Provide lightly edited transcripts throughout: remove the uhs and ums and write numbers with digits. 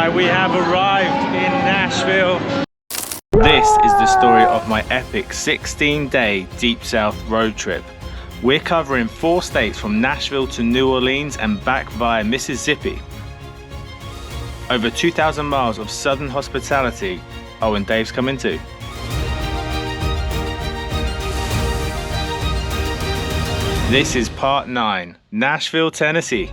Right, we have arrived in Nashville. This is the story of my epic 16-day Deep South road trip. We're covering 4 states from Nashville to New Orleans and back via Mississippi. Over 2,000 miles of southern hospitality. Oh, and Dave's coming too. This is part 9, Nashville, Tennessee.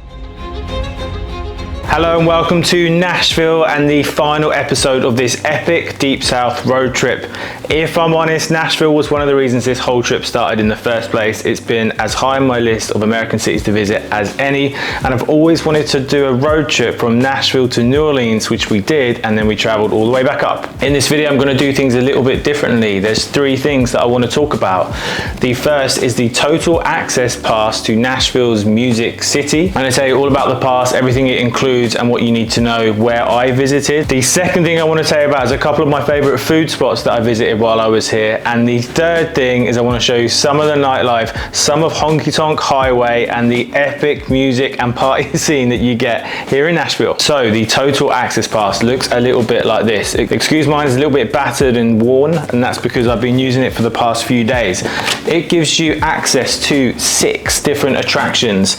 Hello and welcome to Nashville and the final episode of this epic Deep South road trip. If I'm honest, Nashville was one of the reasons this whole trip started in the first place. It's been as high on my list of American cities to visit as any, and I've always wanted to do a road trip from Nashville to New Orleans, which we did, and then we traveled all the way back up. In this video, I'm going to do things a little bit differently. There's 3 things that I want to talk about. The first is the total access pass to Nashville's Music City. I'm going to tell you all about the pass, everything it includes, and what you need to know where I visited. The second thing I want to tell you about is a couple of my favorite food spots that I visited while I was here. And the third thing is I want to show you some of the nightlife, some of Honky Tonk Highway, and the epic music and party scene that you get here in Nashville. So the total access pass looks a little bit like this. Excuse mine, is a little bit battered and worn, and that's because I've been using it for the past few days. It gives you access to 6 different attractions,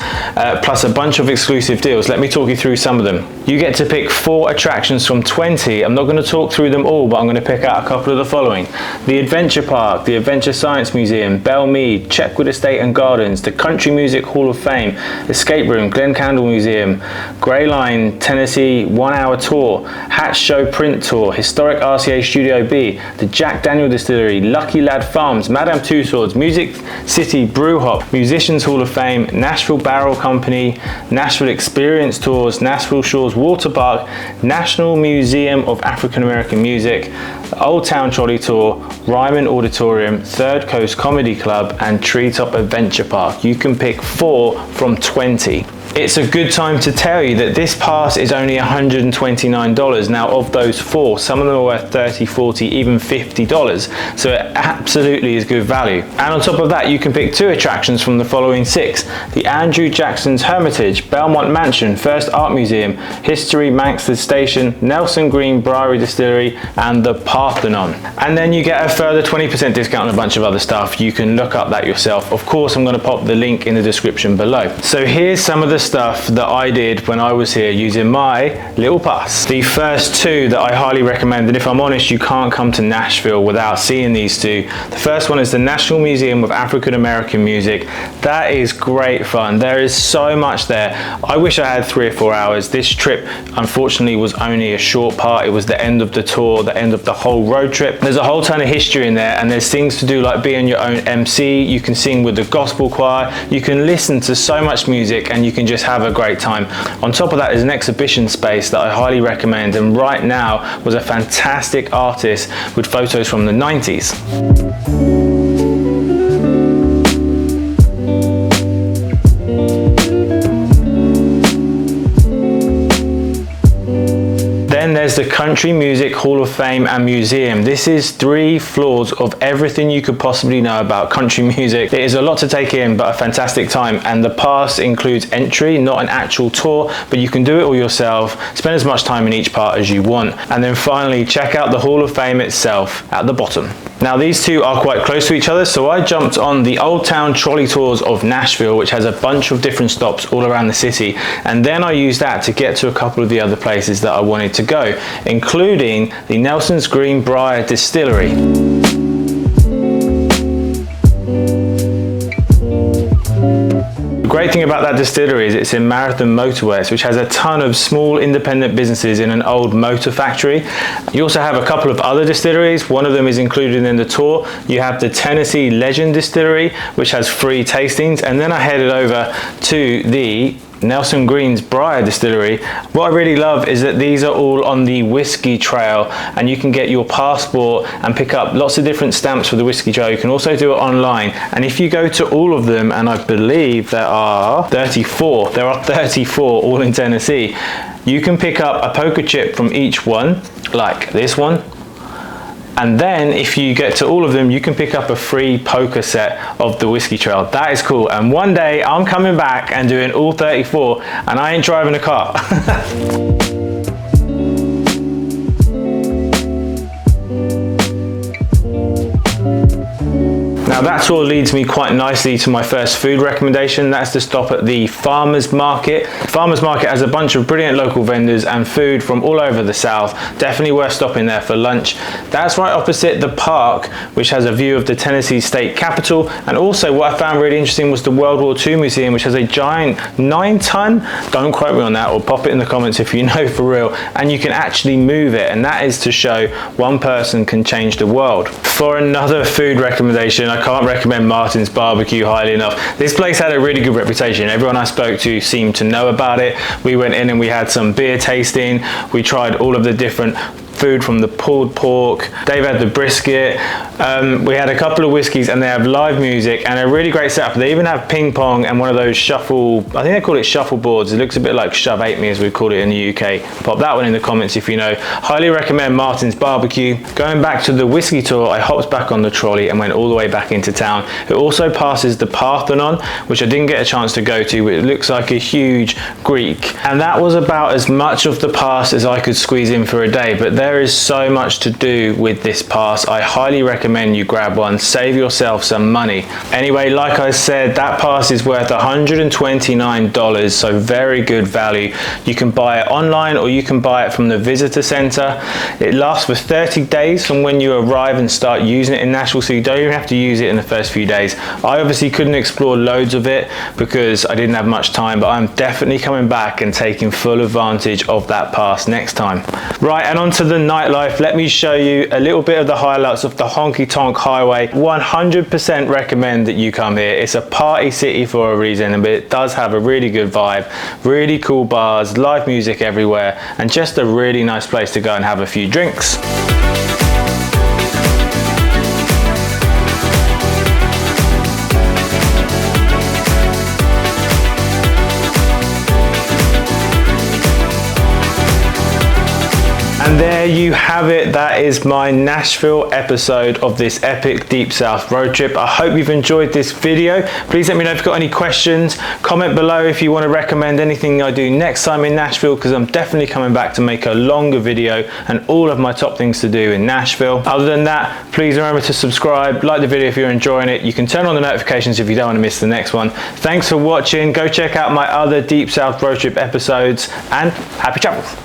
plus a bunch of exclusive deals. Let me talk you through some of them. You get to pick 4 attractions from 20. I'm not going to talk through them all, but I'm going to pick out a couple of the following. The Adventure Park, the Adventure Science Museum, Belle Mead, Checkwood Estate and Gardens, the Country Music Hall of Fame, Escape Room, Glen Candle Museum, Grey Line, Tennessee 1-hour tour, Hatch Show Print Tour, Historic RCA Studio B, the Jack Daniel Distillery, Lucky Lad Farms, Madame Tussauds, Music City Brew Hop, Musicians Hall of Fame, Nashville Barrel Company, Nashville Experience Tours, Nashville Shores Water Park, National Museum of African American Music, Old Town Trolley Tour, Ryman Auditorium, Third Coast Comedy Club, and Treetop Adventure Park. You can pick 4 from 20. It's a good time to tell you that this pass is only $129. Now, of those 4, some of them are worth $30, $40, even $50. So it absolutely is good value. And on top of that, you can pick 2 attractions from the following 6. The Andrew Jackson's Hermitage, Belmont Mansion, First Art Museum, History Manxford Station, Nelson Green Brier Distillery, and the Parthenon. And then you get a further 20% discount on a bunch of other stuff. You can look up that yourself. Of course, I'm going to pop the link in the description below. So here's some of the stuff that I did when I was here using my little pass. The first 2 that I highly recommend, and if I'm honest, you can't come to Nashville without seeing these 2. The first one is the National Museum of African American Music. That is great fun. There is so much there. I wish I had 3 or 4 hours. This trip, unfortunately, was only a short part. It was the end of the tour, the end of the whole road trip. There's a whole ton of history in there, and there's things to do like being your own MC. You can sing with the gospel choir. You can listen to so much music, and you can just have a great time. On top of that is an exhibition space that I highly recommend, and right now was a fantastic artist with photos from the 90s. Then there's the Country Music Hall of Fame and Museum. This is 3 floors of everything you could possibly know about country music. It is a lot to take in, but a fantastic time. And the pass includes entry, not an actual tour, but you can do it all yourself, spend as much time in each part as you want. And then finally, check out the Hall of Fame itself at the bottom. Now these 2 are quite close to each other, so I jumped on the Old Town Trolley Tours of Nashville, which has a bunch of different stops all around the city, and then I used that to get to a couple of the other places that I wanted to go, including the Nelson's Green Brier Distillery. The great thing about that distillery is it's in Marathon Motorways, which has a ton of small independent businesses in an old motor factory. You also have a couple of other distilleries. One of them is included in the tour. You have the Tennessee Legend Distillery, which has free tastings, and then I headed over to the Nelson Green's Brier Distillery. What I really love is that these are all on the whiskey trail, and you can get your passport and pick up lots of different stamps for the whiskey trail. You can also do it online, and if you go to all of them, and I believe there are 34 all in Tennessee, you can pick up a poker chip from each one, like this one. And then if you get to all of them, you can pick up a free poker set of the whiskey trail. That is cool. And one day I'm coming back and doing all 34, and I ain't driving a car. that tour leads me quite nicely to my first food recommendation. That's to stop at the Farmers Market. Farmers Market has a bunch of brilliant local vendors and food from all over the south. Definitely worth stopping there for lunch. That's right opposite the park, which has a view of the Tennessee state capitol. And also what I found really interesting was the World War II Museum, which has a giant 9-ton, don't quote me on that, or pop it in the comments if you know for real, and you can actually move it, and that is to show one person can change the world. For another food recommendation, I can't recommend Martin's Barbecue highly enough. This place had a really good reputation. Everyone I spoke to seemed to know about it. We went in and we had some beer tasting. We tried all of the different food from the pulled pork. Dave had the brisket. We had a couple of whiskeys, and they have live music and a really great setup. They even have ping pong and one of those shuffle, I think they call it shuffle boards. It looks a bit like Shove 8 Me as we call it in the UK. Pop that one in the comments if you know. Highly recommend Martin's Barbecue. Going back to the whiskey tour, I hopped back on the trolley and went all the way back into town. It also passes the Parthenon, which I didn't get a chance to go to. It looks like a huge Greek. And that was about as much of the pass as I could squeeze in for a day, but there is so much to do with this pass. I highly recommend you grab one, save yourself some money. Anyway, like I said, that pass is worth $129, so very good value. You can buy it online or you can buy it from the visitor center. It lasts for 30 days from when you arrive and start using it in Nashville, so you don't even have to use it in the first few days. I obviously couldn't explore loads of it because I didn't have much time, but I'm definitely coming back and taking full advantage of that pass next time. Right, and on to the nightlife. Let me show you a little bit of the highlights of the Honky Tonk Highway. 100% recommend that you come here. It's a party city for a reason, but it does have a really good vibe, really cool bars, live music everywhere, and just a really nice place to go and have a few drinks. And there you have it. That is my Nashville episode of this epic Deep South road trip. I hope you've enjoyed this video. Please let me know if you've got any questions. Comment below if you want to recommend anything I do next time in Nashville, because I'm definitely coming back to make a longer video and all of my top things to do in Nashville. Other than that, please remember to subscribe, like the video if you're enjoying it. You can turn on the notifications if you don't want to miss the next one. Thanks for watching. Go check out my other Deep South road trip episodes, and happy travels.